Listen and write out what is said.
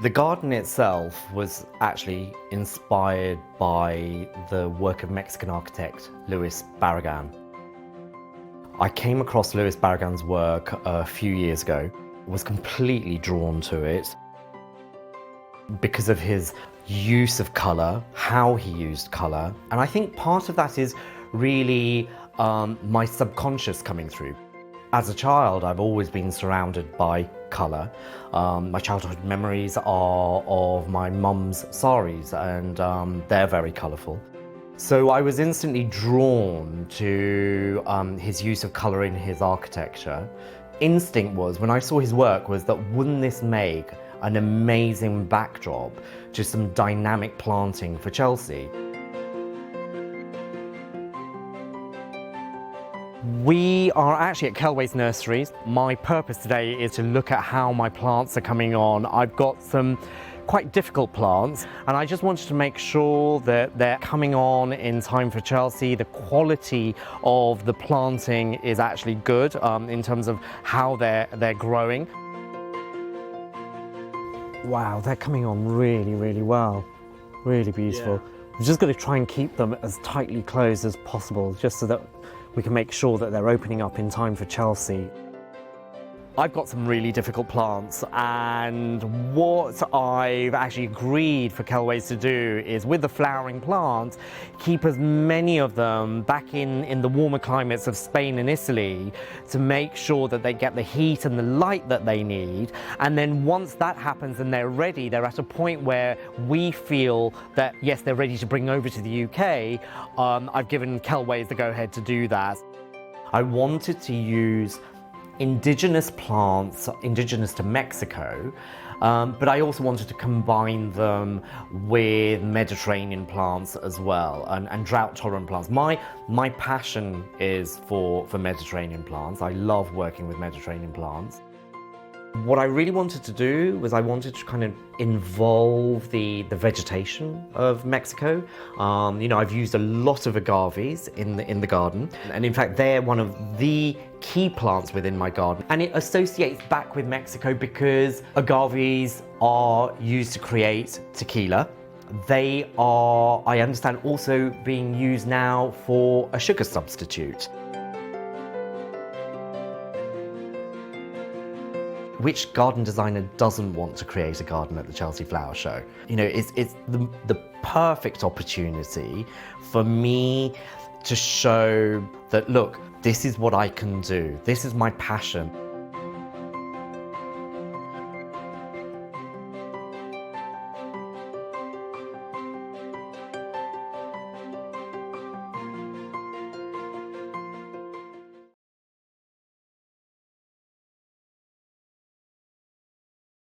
The garden itself was actually inspired by the work of Mexican architect Luis Barragan. I came across Luis Barragan's work a few years ago, was completely drawn to it because of his use of colour, how he used colour, and I think part of that is really my subconscious coming through. As a child, I've always been surrounded by colour. My childhood memories are of my mum's saris, and they're very colourful. So I was instantly drawn to his use of colour in his architecture. Instinct was, when I saw his work, was that wouldn't this make an amazing backdrop to some dynamic planting for Chelsea? We are actually at Kelways Nurseries. My purpose today is to look at how my plants are coming on. I've got some quite difficult plants, and I just wanted to make sure that they're coming on in time for Chelsea. The quality of the planting is actually good in terms of how they're growing. Wow, they're coming on really, really well. Really beautiful. Yeah. I'm just going to try and keep them as tightly closed as possible, just so that we can make sure that they're opening up in time for Chelsea. I've got some really difficult plants, and what I've actually agreed for Kelways to do is, with the flowering plants, keep as many of them back in the warmer climates of Spain and Italy to make sure that they get the heat and the light that they need. And then once that happens and they're ready, they're at a point where we feel that, yes, they're ready to bring over to the UK. I've given Kelways the go-ahead to do that. I wanted to use indigenous plants, indigenous to Mexico, but I also wanted to combine them with Mediterranean plants as well, and drought-tolerant plants. My passion is for Mediterranean plants. I love working with Mediterranean plants. What I really wanted to do was I wanted to kind of involve the vegetation of Mexico. I've used a lot of agaves in the garden, and in fact they're one of the key plants within my garden. And it associates back with Mexico because agaves are used to create tequila. They are, I understand, also being used now for a sugar substitute. Which garden designer doesn't want to create a garden at the Chelsea Flower Show? You know, it's the perfect opportunity for me to show that, look, this is what I can do. This is my passion.